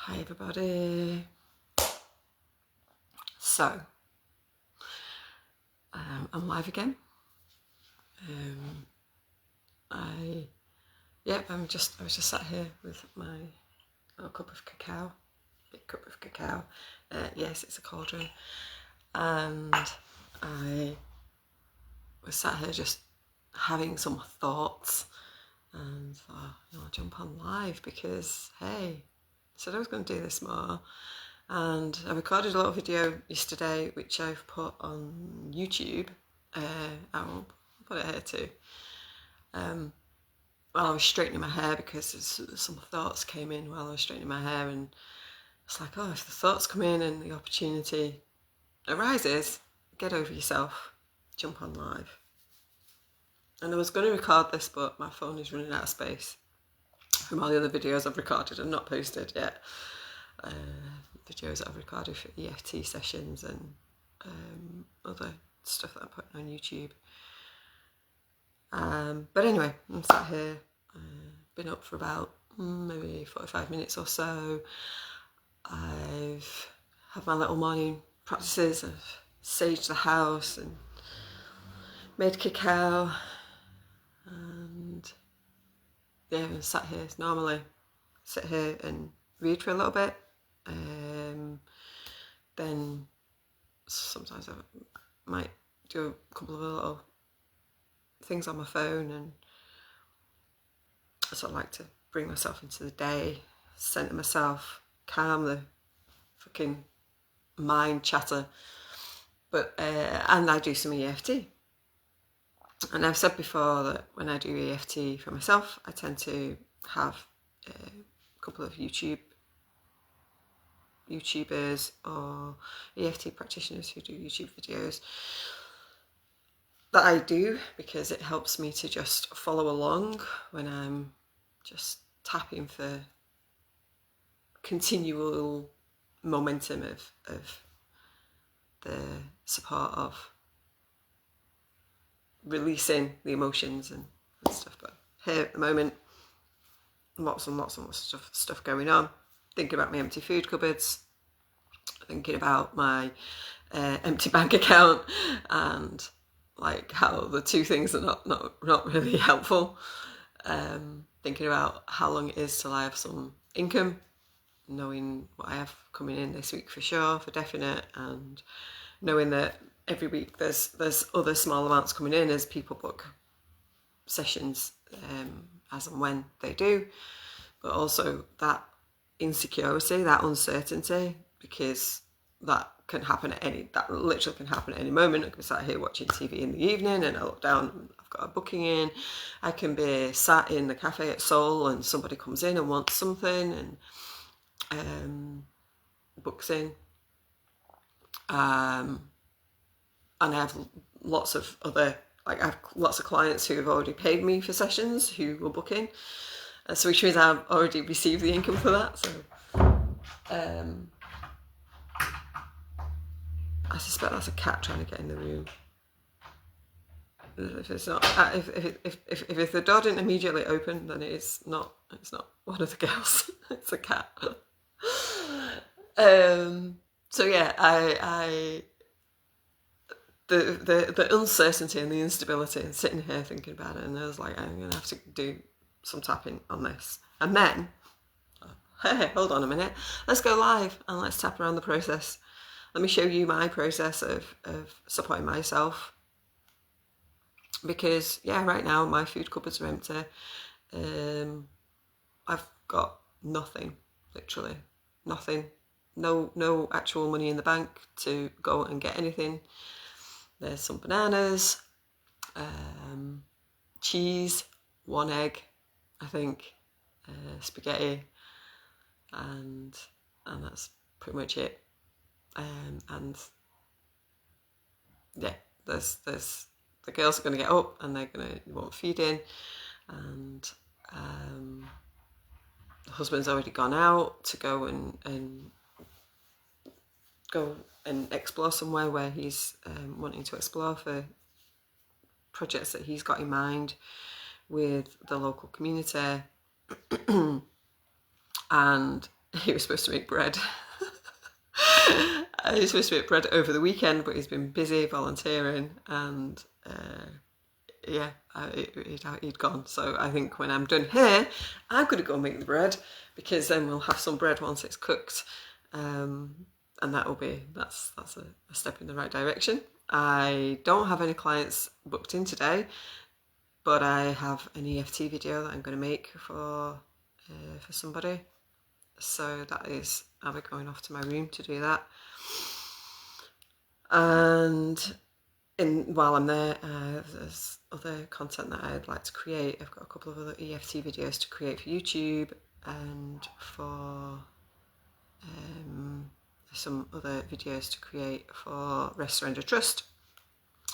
Hi everybody. So, I'm live again. I was just sat here with my little cup of cacao, big cup of cacao. Yes, it's a cauldron, and I was sat here just having some thoughts, and thought, I'll jump on live because hey, I said I was going to do this more. And I recorded a little video yesterday, which I've put on YouTube. I'll put it here too. While I was straightening my hair, because some thoughts came in while I was straightening my hair, and it's like, if the thoughts come in and the opportunity arises, get over yourself, jump on live. And I was going to record this, but my phone is running out of space from all the other videos I've recorded and not posted yet. Videos that I've recorded for EFT sessions and other stuff that I'm putting on YouTube. But anyway, I'm sat here, been up for about maybe 45 minutes or so. I've had my little morning practices. I've saged the house and made cacao, and I'm sat here. Normally sit here and read for a little bit. Then sometimes I might do a couple of little things on my phone, and I sort of like to bring myself into the day, center myself, calm the fucking mind chatter. But and I do some EFT, and I've said before that when I do EFT for myself, I tend to have a couple of YouTubers or EFT practitioners who do YouTube videos that I do, because it helps me to just follow along when I'm just tapping for continual momentum of the support of releasing the emotions and stuff. But here at the moment, lots and lots of stuff going on. Thinking about my empty food cupboards, thinking about my empty bank account, and like how the two things are not really helpful. Thinking about how long it is till I have some income, knowing what I have coming in this week for sure, for definite, and knowing that every week there's other small amounts coming in as people book sessions as and when they do. But also that insecurity, that uncertainty, because that literally can happen at any moment. I can be sat here watching TV in the evening and I look down and I've got a booking in. I can be sat in the cafe at Seoul and somebody comes in and wants something and books in. And I have lots of clients who have already paid me for sessions who will book in. So which means I've already received the income for that. So I suspect that's a cat trying to get in the room. If it's not, if the door didn't immediately open, then it's not one of the girls. It's a cat. So yeah, the uncertainty and the instability, and sitting here thinking about it, and I was like, I'm gonna have to do some tapping on this, and then hey, hold on a minute, let's go live and let's tap around the process. Let me show you my process of supporting myself, because yeah, right now my food cupboards are empty. I've got nothing, literally nothing, no actual money in the bank to go and get anything. There's some bananas, cheese, one egg, I think, spaghetti, and that's pretty much it. And yeah, there's the girls are going to get up and they want feeding, and the husband's already gone out to go and explore somewhere where he's wanting to explore for projects that he's got in mind with the local community. And he was supposed to make bread. He was supposed to make bread over the weekend, but he's been busy volunteering, and yeah, he'd gone. So I think when I'm done here, I'm going to go make the bread, because then we'll have some bread once it's cooked, and that's a step in the right direction. I don't have any clients booked in today, but I have an EFT video that I'm going to make for somebody. So I'll be going off to my room to do that. And while I'm there, there's other content that I'd like to create. I've got a couple of other EFT videos to create for YouTube, and for some other videos to create for Rest, Surrender, Trust,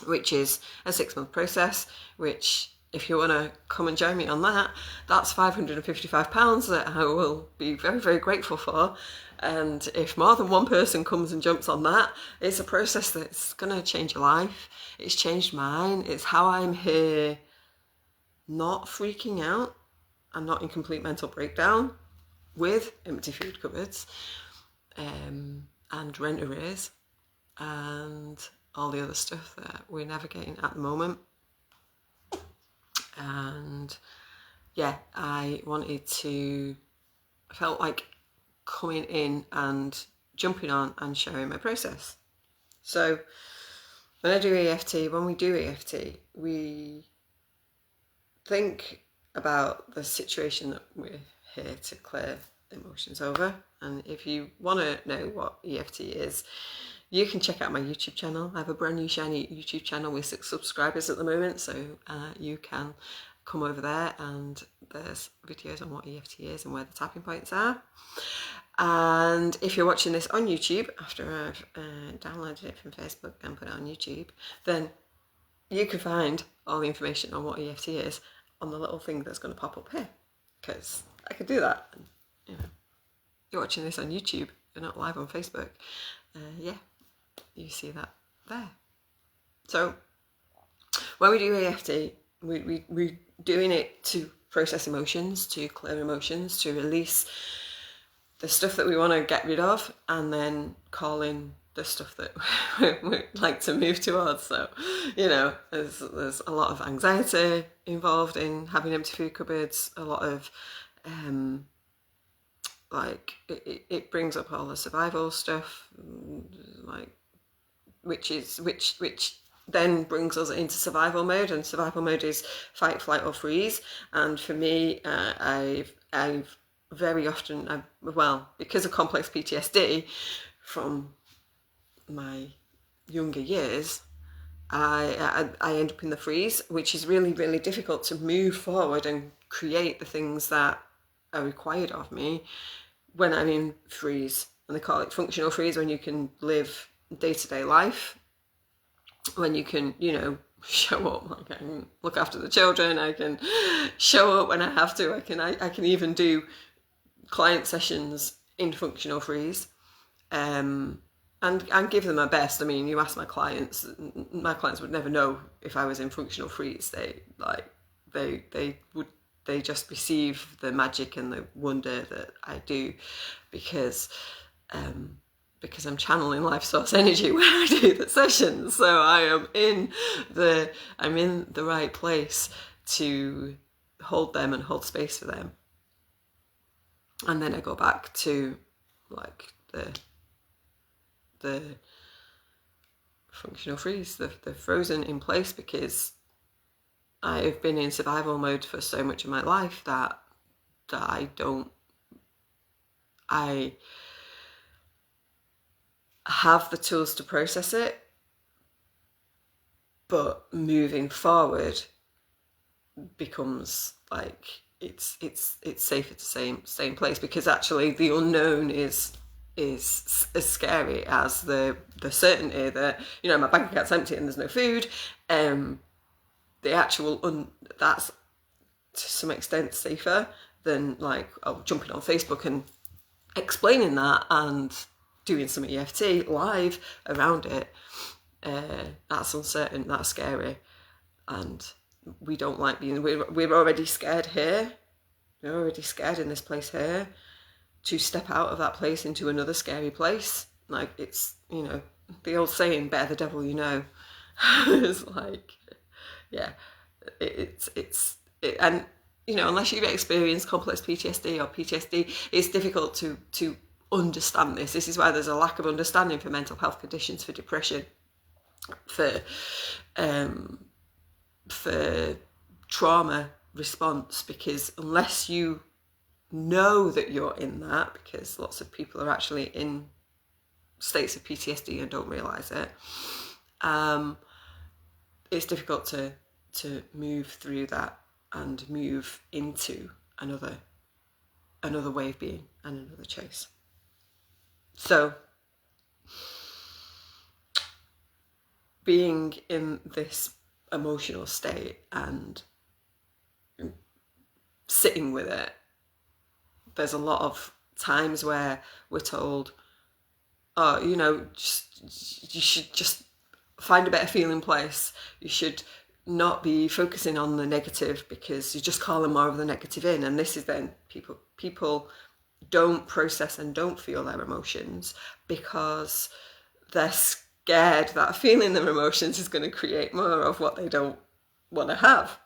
which is a 6-month process, which, if you want to come and join me on that, that's £555 that I will be very, very grateful for. And if more than one person comes and jumps on that, it's a process that's going to change your life. It's changed mine. It's how I'm here, not freaking out and not in complete mental breakdown, with empty food cupboards, and rent arrears, and all the other stuff that we're navigating at the moment. And yeah, I felt like coming in and jumping on and sharing my process. So when we do EFT, we think about the situation that we're here to clear emotions over. And if you want to know what EFT is, you can check out my YouTube channel. I have a brand new shiny YouTube channel with 6 subscribers at the moment, so you can come over there, and there's videos on what EFT is and where the tapping points are. And if you're watching this on YouTube, after I've downloaded it from Facebook and put it on YouTube, then you can find all the information on what EFT is on the little thing that's going to pop up here, because I could do that. And, you're watching this on YouTube, you're not live on Facebook. Yeah, you see that there. So when we do EFT, we're doing it to process emotions, to clear emotions, to release the stuff that we want to get rid of, and then call in the stuff that we'd like to move towards. So, there's a lot of anxiety involved in having empty food cupboards, a lot of it brings up all the survival stuff, which then brings us into survival mode, and survival mode is fight, flight, or freeze. And for me, I've very often, because of complex PTSD from my younger years, I end up in the freeze, which is really, really difficult to move forward and create the things that are required of me when I'm in freeze. And they call it functional freeze, when you can live day-to-day life, when you can, show up, I can look after the children, I can show up when I have to, I can even do client sessions in functional freeze, and give them my best. I mean, you ask my clients would never know if I was in functional freeze. They just receive the magic and the wonder that I do, because I'm channeling life source energy when I do the sessions. So I'm in the right place to hold them and hold space for them. And then I go back to the functional freeze, the frozen in place, because I've been in survival mode for so much of my life that I have the tools to process it, but moving forward becomes like it's safer to stay in place, because actually the unknown is as scary as the certainty that my bank account's empty and there's no food. The actual that's to some extent safer than jumping on Facebook and explaining that and doing some EFT live around it. That's uncertain, that's scary, and we don't like being. We're already scared here. We're already scared in this place here, to step out of that place into another scary place. Like, it's, you know, the old saying, better the devil you know. It's like, yeah, and, you know, unless you've experienced complex PTSD or PTSD, it's difficult to understand this. This is why there's a lack of understanding for mental health conditions, for depression, for trauma response, because unless you know that you're in that, because lots of people are actually in states of PTSD and don't realise it, it's difficult to move through that and move into another way of being and another choice. So being in this emotional state and sitting with it, there's a lot of times where we're told, oh, you know, you should just find a better feeling place. You should not be focusing on the negative, because you're just calling more of the negative in. And this is then people don't process and don't feel their emotions because they're scared that feeling their emotions is going to create more of what they don't want to have.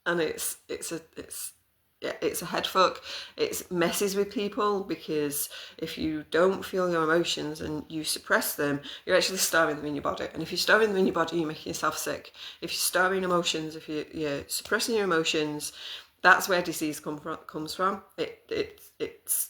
And it's a head fuck. It messes with people, because if you don't feel your emotions and you suppress them, you're actually storing them in your body. And if you're storing them in your body, you're making yourself sick. If you're storing emotions, if you're suppressing your emotions, that's where disease comes from. It's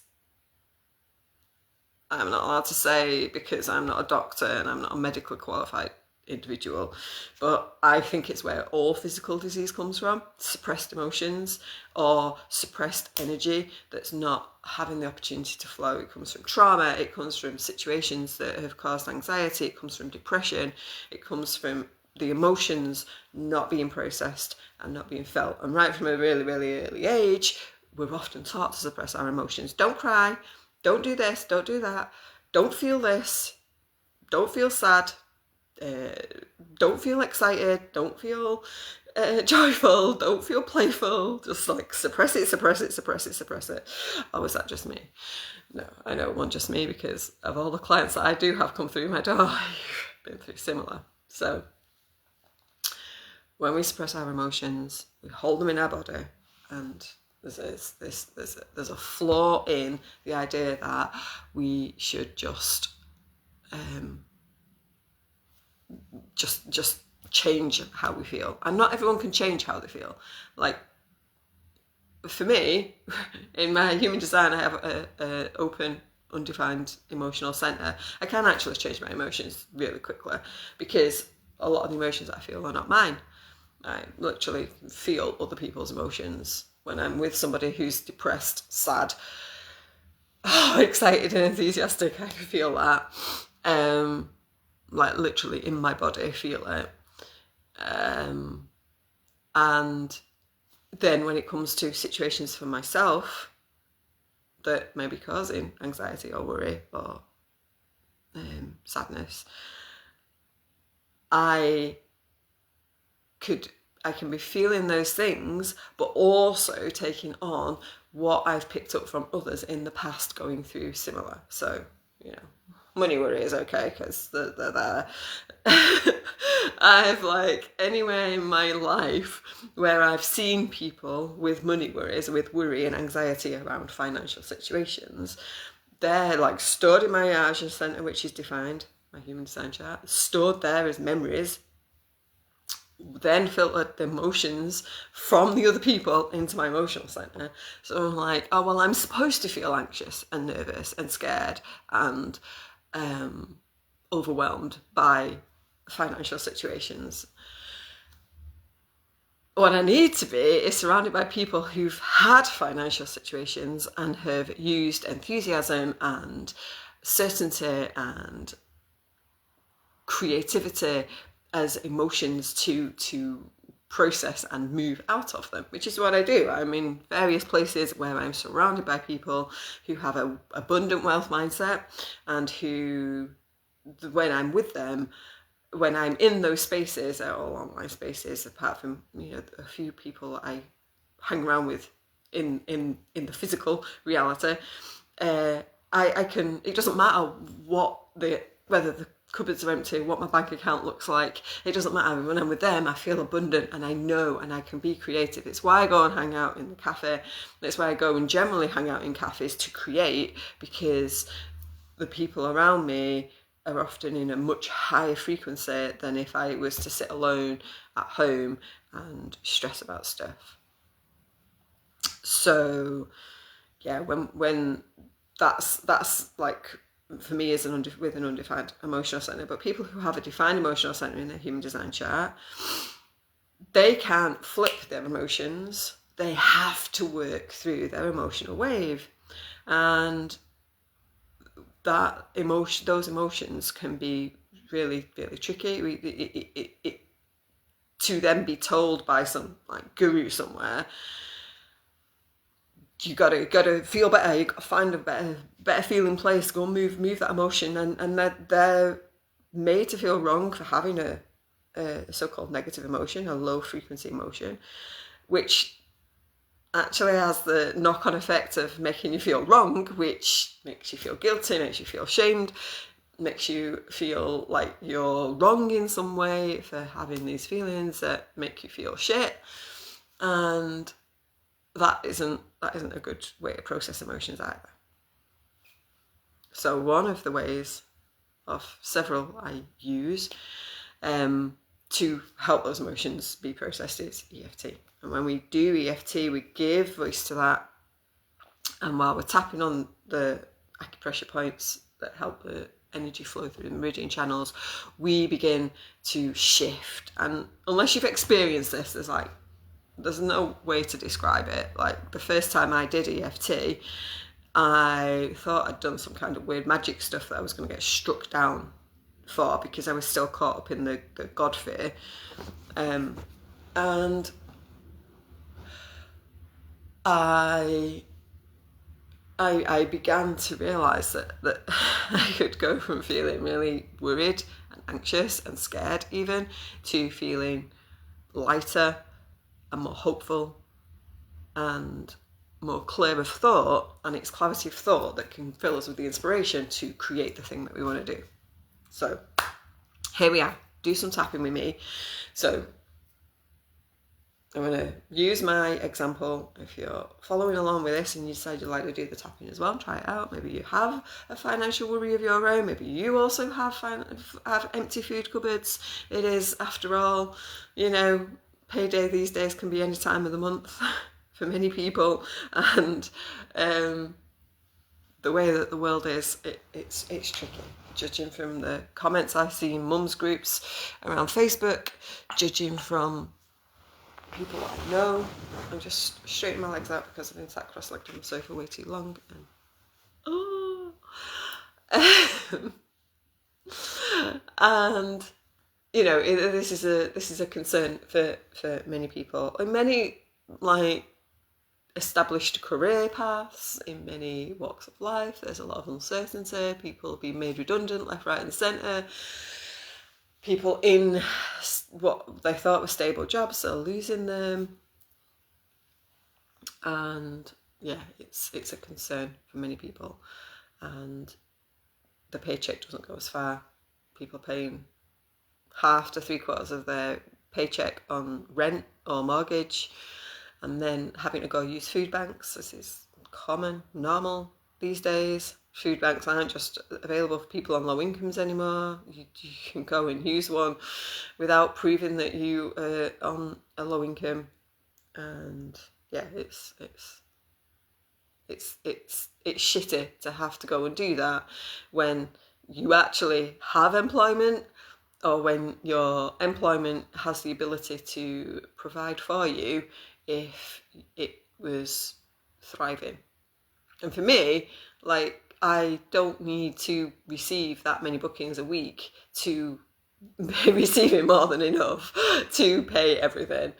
I'm not allowed to say, because I'm not a doctor and I'm not a medically qualified individual, but I think it's where all physical disease comes from: suppressed emotions or suppressed energy that's not having the opportunity to flow. It comes from trauma, it comes from situations that have caused anxiety, it comes from depression, it comes from the emotions not being processed and not being felt. And right from a really, really early age, we're often taught to suppress our emotions. Don't cry, don't do this, don't do that, don't feel this, don't feel sad, don't feel excited, don't feel joyful, don't feel playful, just like suppress it. Oh, is that just me? No, I know it wasn't just me, because of all the clients that I do have come through my door, I've been through similar. So when we suppress our emotions, we hold them in our body, and there's a flaw in the idea that we should just change how we feel. And not everyone can change how they feel. Like, for me, in my human design, I have a open, undefined emotional center. I can actually change my emotions really quickly, because a lot of the emotions I feel are not mine. I literally feel other people's emotions. When I'm with somebody who's depressed, sad, excited and enthusiastic, I can feel that. Like, literally in my body, feel it. And then when it comes to situations for myself that may be causing anxiety or worry or sadness, I can be feeling those things, but also taking on what I've picked up from others in the past going through similar. So, you know, money worry is okay, because they're there. I've, like, anywhere in my life where I've seen people with money worries, with worry and anxiety around financial situations, they're, like, stored in my Ajna centre, which is defined, my human design chart, stored there as memories, then filtered the emotions from the other people into my emotional center. So I'm like, oh, well, I'm supposed to feel anxious and nervous and scared and overwhelmed by financial situations. What I need to be is surrounded by people who've had financial situations and have used enthusiasm and certainty and creativity as emotions to process and move out of them, which is what I do. I'm in various places where I'm surrounded by people who have an abundant wealth mindset, and who, when I'm with them, when I'm in those spaces, they're all online spaces, apart from, you know, a few people I hang around with in the physical reality, I can, it doesn't matter whether the cupboards are empty, what my bank account looks like, it doesn't matter. When I'm with them, I feel abundant, and I know, and I can be creative. It's why I go and hang out in the cafe. It's why I go and generally hang out in cafes to create, because the people around me are often in a much higher frequency than if I was to sit alone at home and stress about stuff. So yeah, when that's like, for me, is with an undefined emotional centre. But people who have a defined emotional centre in their human design chart, they can't flip their emotions. They have to work through their emotional wave, and those emotions can be really, really tricky. To then be told by some like guru somewhere, you gotta feel better, you gotta find a better feeling place, go and move that emotion, and they're made to feel wrong for having a so-called negative emotion, a low frequency emotion, which actually has the knock-on effect of making you feel wrong, which makes you feel guilty, makes you feel shamed, makes you feel like you're wrong in some way for having these feelings that make you feel shit. And that isn't a good way to process emotions either. So one of the ways of several I use to help those emotions be processed is EFT. And when we do EFT, we give voice to that. And while we're tapping on the acupressure points that help the energy flow through the meridian channels, we begin to shift. And unless you've experienced this, there's no way to describe it. Like the first time I did EFT, I thought I'd done some kind of weird magic stuff that I was going to get struck down for, because I was still caught up in the God fear. And I began to realise that I could go from feeling really worried and anxious and scared even, to feeling lighter and more hopeful and more clear of thought, and it's clarity of thought that can fill us with the inspiration to create the thing that we want to do. So here we are, do some tapping with me. So I'm going to use my example. If you're following along with this and you decide you'd like to do the tapping as well, try it out. Maybe you have a financial worry of your own. Maybe you also have empty food cupboards. It is, after all, payday these days can be any time of the month for many people, and the way that the world is, it's tricky. Judging from the comments I've seen, mums groups around Facebook, judging from people that I know. I'm just straightening my legs out because I've been sat cross-legged on the sofa way too long. And this is a concern for many people, and many established career paths in many walks of life. There's a lot of uncertainty. People being made redundant left, right, and centre. People in what they thought were stable jobs are losing them, and yeah, it's a concern for many people. And the paycheck doesn't go as far. People paying half to 3/4 of their paycheck on rent or mortgage, and then having to go use food banks. This is normal these days. Food banks aren't just available for people on low incomes anymore. You can go and use one without proving that you are on a low income. And yeah, it's shitty to have to go and do that when you actually have employment, or when your employment has the ability to provide for you if it was thriving. And for me, I don't need to receive that many bookings a week to be receiving more than enough to pay everything.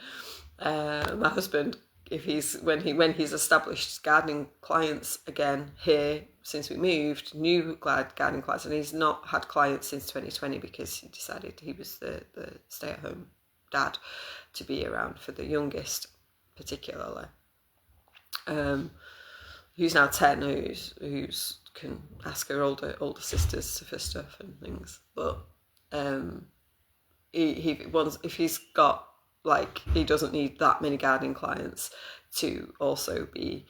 My husband, when he's established gardening clients again here since we moved, new gardening clients, and he's not had clients since 2020 because he decided he was the stay-at-home dad to be around for the youngest particularly. who's now 10, who's can ask her older sisters for stuff and things. But he wants, if he's got, like, he doesn't need that many gardening clients to also be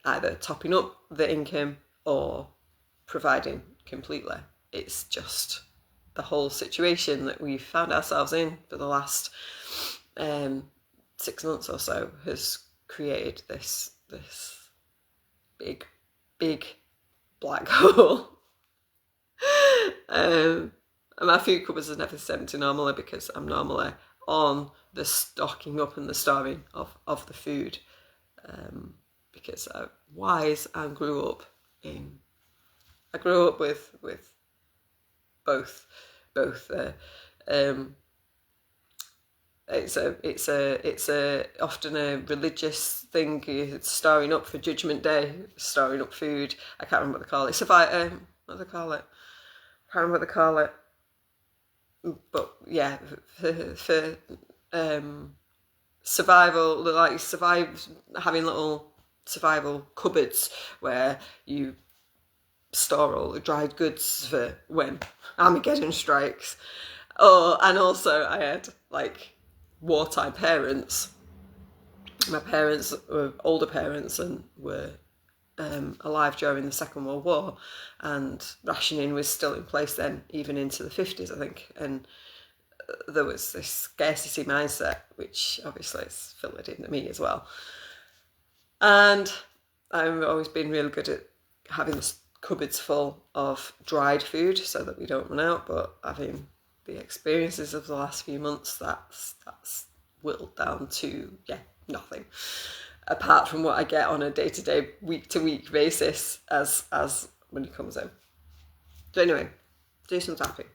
either topping up the income or providing completely. It's just the whole situation that we've found ourselves in for the last 6 months or so has created this big black hole. And my food cupboards are never empty normally, because I'm normally on the stocking up and the storing of the food, because I grew up with both it's often a religious thing. It's storing up for Judgment Day, storing up food. I can't remember what they call it. What do they call it? Can't remember what they call it. But yeah, for survival, like having little survival cupboards where you store all the dried goods for when Armageddon strikes. Oh, and also I had, like, wartime parents. My parents were older parents and were alive during the Second World War, and rationing was still in place then, even into the 50s, I think. And there was this scarcity mindset, which obviously is filtered into me as well. And I've always been really good at having the cupboards full of dried food so that we don't run out. But having the experiences of the last few months, that's whittled down to nothing, apart from what I get on a day-to-day, week-to-week basis as when he comes in. So anyway, do some tapping.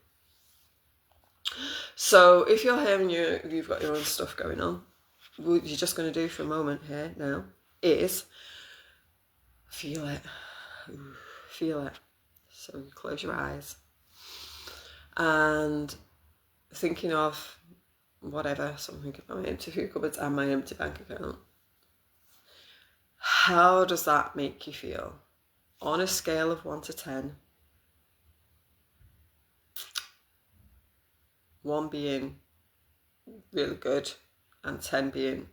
So if you're here and you've got your own stuff going on, what you're just going to do for a moment here now is feel it. Feel it. So you close your eyes and thinking of whatever, so I'm thinking of my empty food cupboards and my empty bank account. How does that make you feel? On a scale of 1 to 10, 1 being really good and 10 being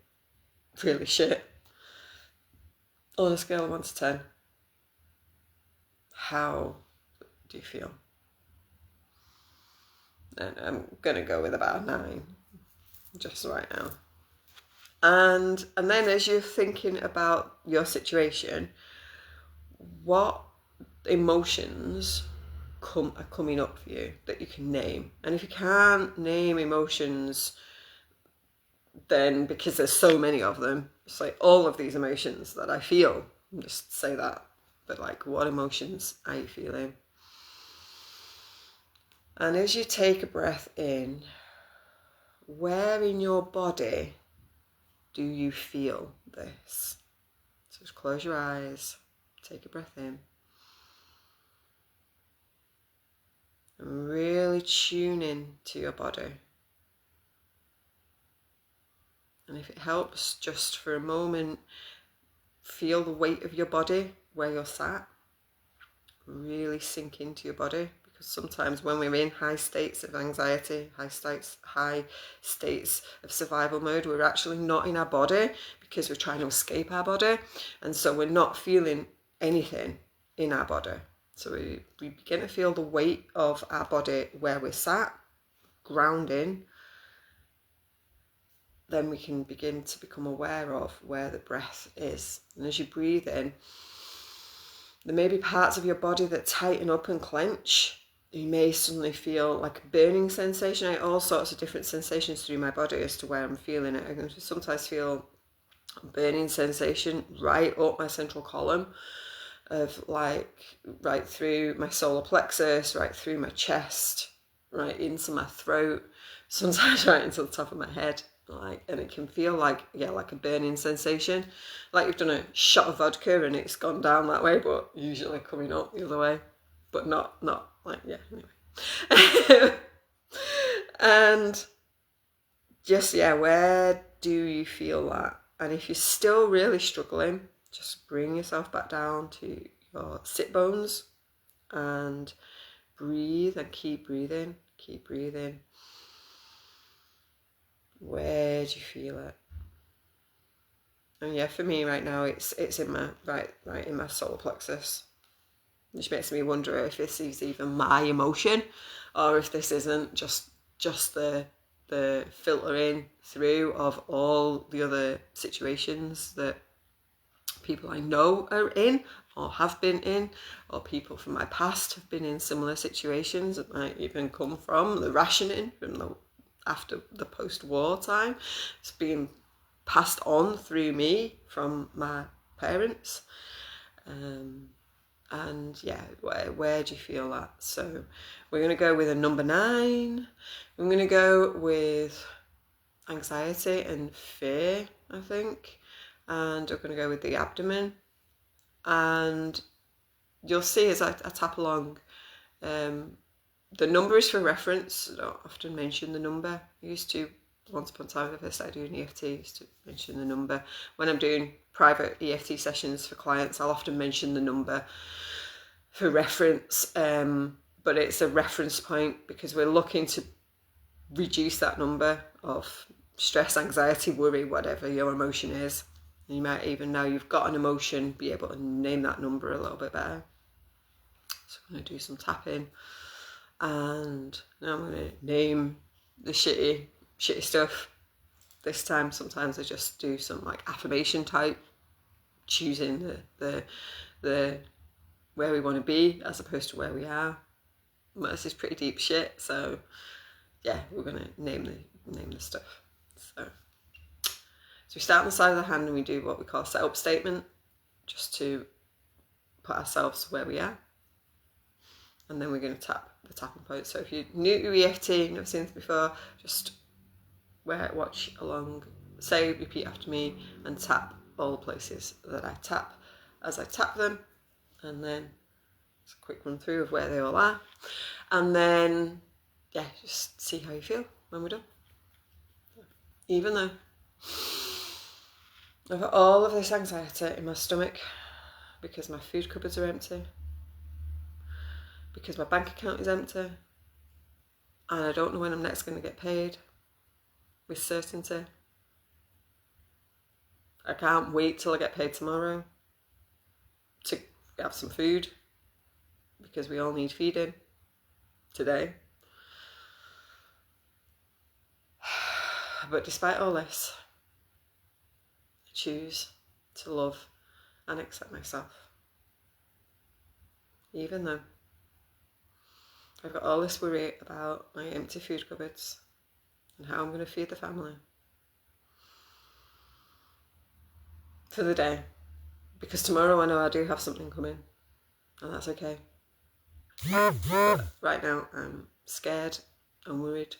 really shit. On a scale of 1 to 10, how do you feel? And I'm going to go with about a 9, just right now. And then as you're thinking about your situation, what emotions are coming up for you that you can name? And if you can't name emotions, then, because there's so many of them, it's like all of these emotions that I feel, just say that. But like, what emotions are you feeling? And as you take a breath in, where in your body do you feel this? So just close your eyes, take a breath in, and really tune in to your body. And if it helps, just for a moment, feel the weight of your body where you're sat. Really sink into your body, because sometimes when we're in high states of anxiety, high states of survival mode, we're actually not in our body because we're trying to escape our body, and so we're not feeling anything in our body. So we begin to feel the weight of our body where we're sat, grounding. Then we can begin to become aware of where the breath is. And as you breathe in, there may be parts of your body that tighten up and clench. You may suddenly feel like a burning sensation. I get all sorts of different sensations through my body as to where I'm feeling it. I can sometimes feel a burning sensation right up my central column, of like right through my solar plexus, right through my chest, right into my throat, sometimes right into the top of my head. And it can feel like a burning sensation, like you've done a shot of vodka and it's gone down that way, but usually coming up the other way, but not like, anyway. And just where do you feel that? And if you're still really struggling, Just bring yourself back down to your sit bones and breathe, and keep breathing. Keep breathing. Where do you feel it? And yeah, for me right now, it's in my right in my solar plexus, which makes me wonder if this is even my emotion, or if this isn't just the filtering through of all the other situations that people I know are in, or have been in, or people from my past have been in similar situations that might even come from the rationing from after the post-war time. It's being passed on through me from my parents. And yeah, where do you feel that? So we're going to go with a number 9. I'm going to go with anxiety and fear, I think. And we're going to go with the abdomen. And you'll see as I tap along, the number is for reference. I don't often mention the number. I used to, once upon a time, when I first started doing EFT, I used to mention the number. When I'm doing private EFT sessions for clients, I'll often mention the number for reference, but it's a reference point because we're looking to reduce that number of stress, anxiety, worry, whatever your emotion is. And you might even, now you've got an emotion, be able to name that number a little bit better. So I'm going to do some tapping, and now I'm going to name the shitty stuff. This time, sometimes I just do some like affirmation type, choosing the where we want to be as opposed to where we are. But this is pretty deep shit, so yeah, we're going to name the stuff. So we start on the side of the hand and we do what we call a set-up statement, just to put ourselves where we are. And then we're going to tap the tapping point. So if you're new to EFT, never seen this before, just watch along, say, repeat after me, and tap all the places that I tap as I tap them. And then it's a quick run through of where they all are. And then, yeah, just see how you feel when we're done. Even though I've got all of this anxiety in my stomach because my food cupboards are empty, because my bank account is empty, and I don't know when I'm next going to get paid with certainty. I can't wait till I get paid tomorrow to have some food, because we all need feeding today. But despite all this, I choose to love and accept myself. Even though I've got all this worry about my empty food cupboards and how I'm going to feed the family for the day. Because tomorrow I know I do have something coming, and that's okay. But right now I'm scared and worried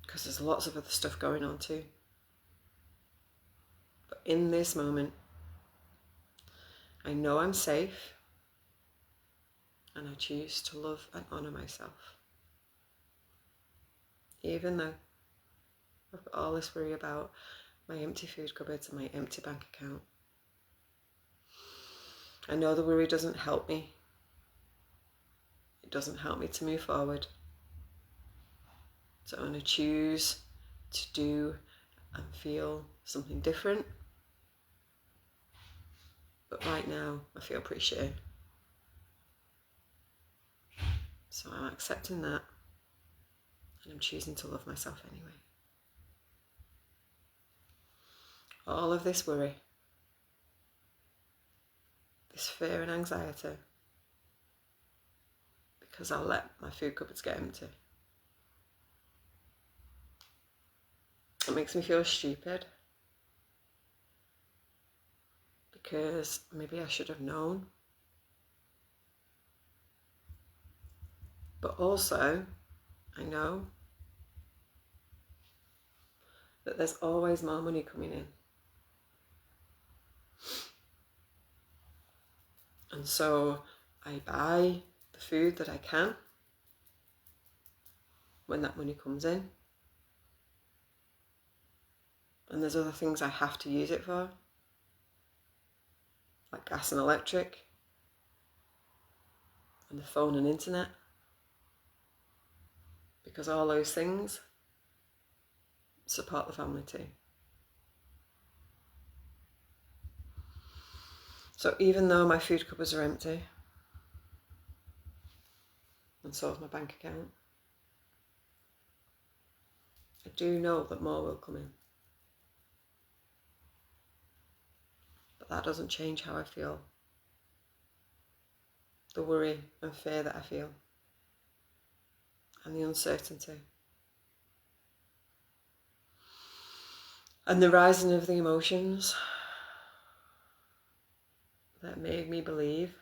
because there's lots of other stuff going on too. But in this moment, I know I'm safe, and I choose to love and honour myself. Even though I've got all this worry about my empty food cupboards and my empty bank account. I know the worry doesn't help me. It doesn't help me to move forward. So I'm going to choose to do and feel something different. But right now, I feel pretty shitty. So I'm accepting that, and I'm choosing to love myself anyway. All of this worry, this fear and anxiety, because I'll let my food cupboards get empty. It makes me feel stupid, because maybe I should have known. But also, I know that there's always more money coming in. And so I buy the food that I can when that money comes in. And there's other things I have to use it for. like gas and electric, and the phone and internet, because all those things support the family too. So even though my food cupboards are empty, and so is my bank account, I do know that more will come in. But that doesn't change how I feel. The worry and fear that I feel, and the uncertainty. And the rising of the emotions that made me believe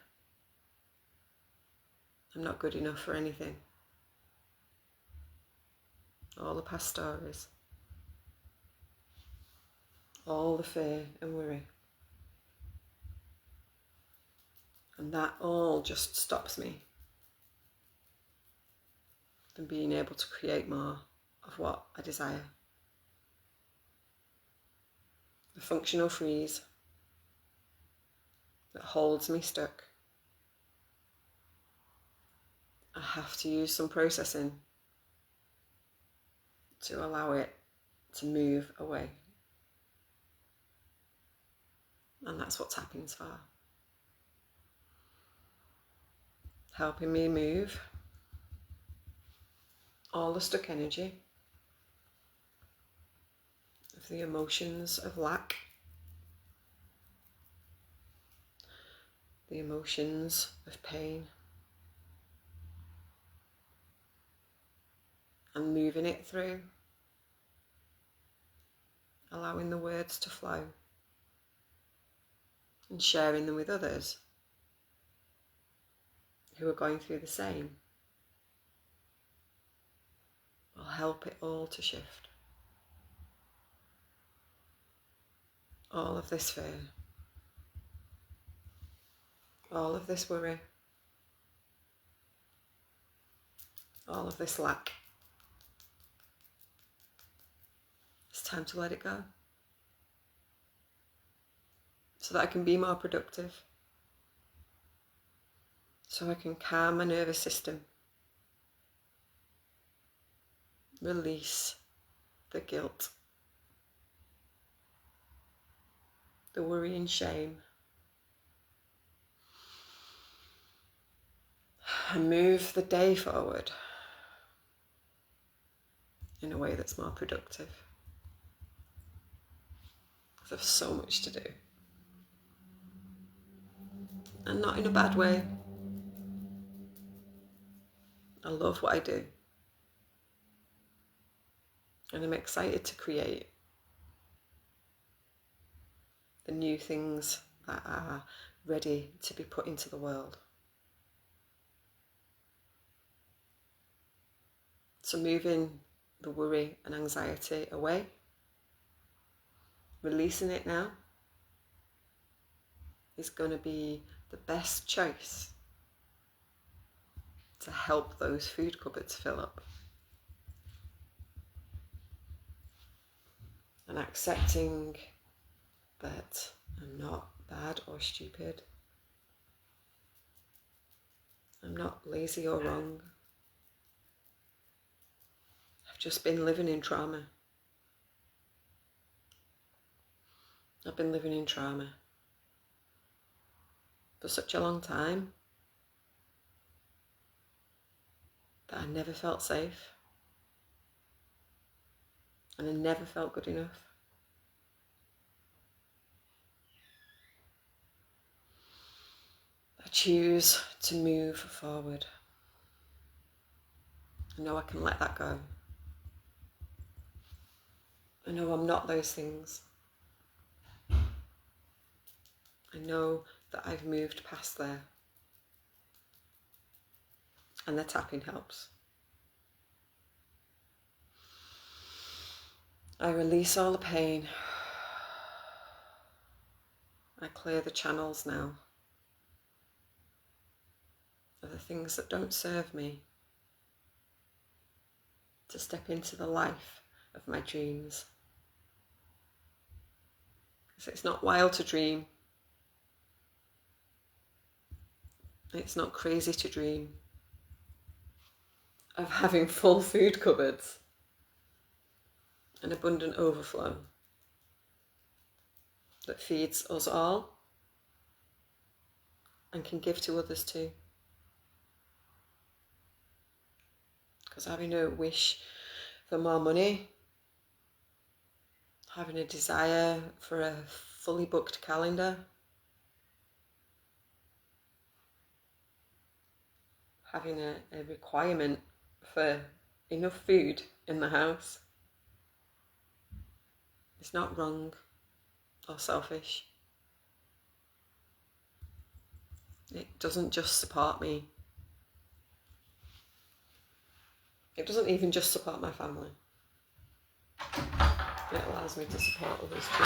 I'm not good enough for anything. All the past stories, all the fear and worry. And that all just stops me from being able to create more of what I desire. The functional freeze that holds me stuck. I have to use some processing to allow it to move away. And that's what tapping's for. Helping me move all the stuck energy of the emotions of lack, the emotions of pain, and moving it through, allowing the words to flow and sharing them with others who are going through the same will help it all to shift. All of this fear, all of this worry, all of this lack. It's time to let it go so that I can be more productive, so I can calm my nervous system, release the guilt, the worry and shame, and move the day forward in a way that's more productive. Because I've so much to do. And not in a bad way. I love what I do. And I'm excited to create the new things that are ready to be put into the world. So moving the worry and anxiety away, releasing it now, is going to be the best choice to help those food cupboards fill up. And accepting that I'm not bad or stupid. I'm not lazy or wrong. I've just been living in trauma. I've been living in trauma for such a long time that I never felt safe. And I never felt good enough. I choose to move forward. I know I can let that go. I know I'm not those things. I know that I've moved past there. And the tapping helps. I release all the pain. I clear the channels now of the things that don't serve me, to step into the life of my dreams. Because it's not wild to dream. It's not crazy to dream of having full food cupboards, an abundant overflow that feeds us all and can give to others too. Because having a wish for more money, having a desire for a fully booked calendar, having a requirement for enough food in the house is not wrong or selfish. It doesn't just support me. It doesn't even just support my family. It allows me to support others too.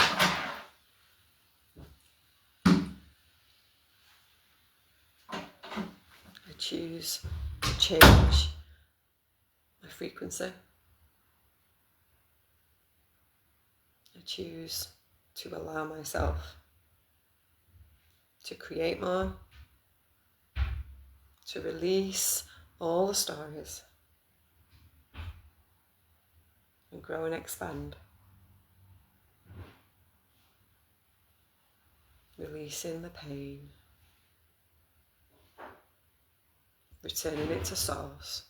I choose to change my frequency. I choose to allow myself to create more, to release all the stories and grow and expand. Releasing the pain, returning it to source,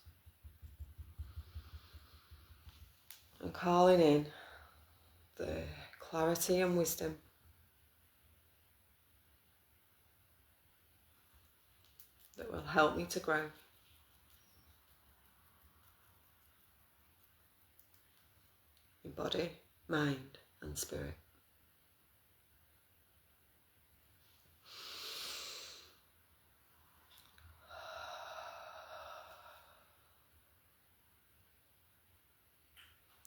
and calling in the clarity and wisdom that will help me to grow. In body, mind, and spirit.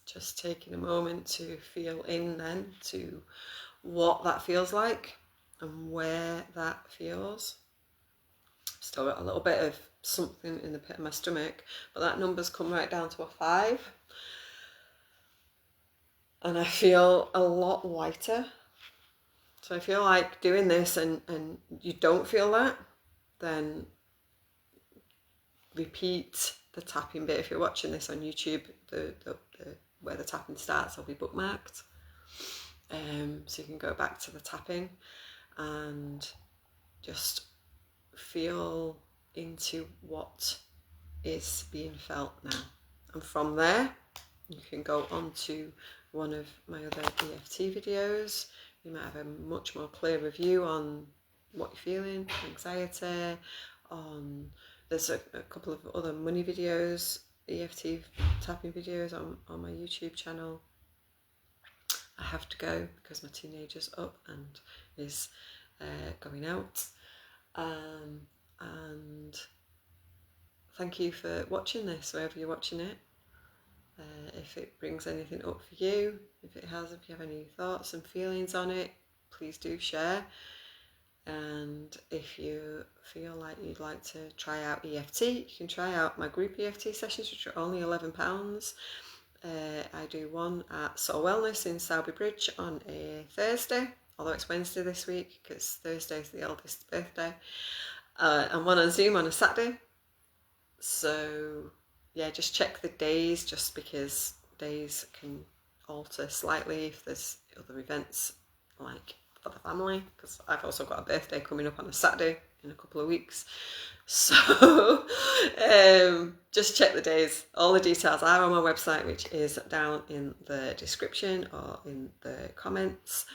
Just taking a moment to feel in then to what that feels like and where that feels. Still got a little bit of something in the pit of my stomach, but that number's come right down to a 5. And I feel a lot lighter. So I feel like doing this and you don't feel that, then repeat the tapping bit. If you're watching this on YouTube, the where the tapping starts will be bookmarked. So you can go back to the tapping and just feel into what is being felt now. And from there, you can go on to one of my other EFT videos. You might have a much more clearer view on what you're feeling, anxiety, there's a couple of other money videos, EFT tapping videos on my YouTube channel. I have to go because my teenager's up and is going out. And thank you for watching this, wherever you're watching it. If it brings anything up for you, if it has, if you have any thoughts and feelings on it, please do share. And if you feel like you'd like to try out EFT, you can try out my group EFT sessions, which are only £11. I do one at Soul Wellness in Sowerby Bridge on a Thursday, although it's Wednesday this week because Thursday is the eldest's birthday, and one on Zoom on a Saturday. So yeah, just check the days, just because days can alter slightly if there's other events like for the family, because I've also got a birthday coming up on a Saturday in a couple of weeks. So just check the days. All the details are on my website, which is down in the description or in the comments.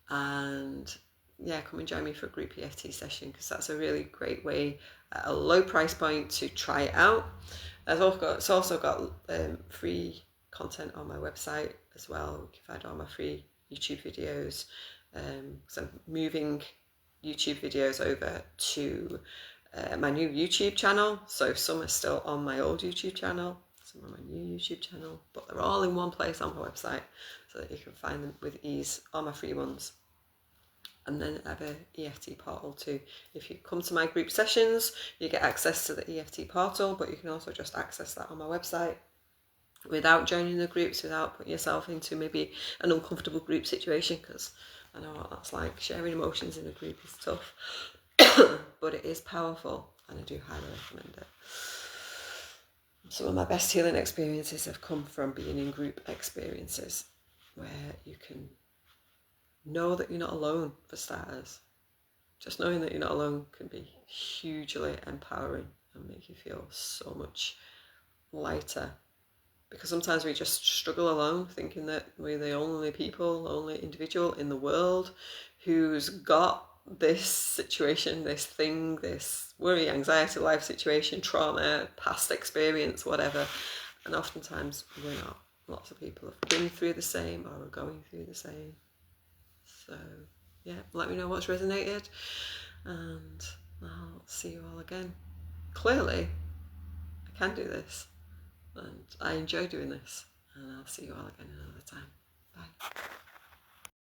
And yeah, come and join me for a group EFT session, because that's a really great way at a low price point to try it out. It's also got free content on my website as well. You can find all my free YouTube videos. So I'm moving YouTube videos over to my new YouTube channel. So some are still on my old YouTube channel, some on my new YouTube channel, but they're all in one place on my website so that you can find them with ease, all my free ones. And then I have an EFT portal too. If you come to my group sessions, you get access to the EFT portal, but you can also just access that on my website without joining the groups, without putting yourself into maybe an uncomfortable group situation, because I know what that's like. Sharing emotions in a group is tough. but it is powerful, and I do highly recommend it. Some of my best healing experiences have come from being in group experiences where you can know that you're not alone, for starters. Just knowing that you're not alone can be hugely empowering and make you feel so much lighter. Because sometimes we just struggle alone, thinking that we're the only individual in the world who's got this situation, this thing, this worry, anxiety, life situation, trauma, past experience, whatever. And oftentimes we're not. Lots of people have been through the same or are going through the same. So yeah, let me know what's resonated, and I'll see you all again. Clearly, I can do this, and I enjoy doing this, and I'll see you all again another time. Bye.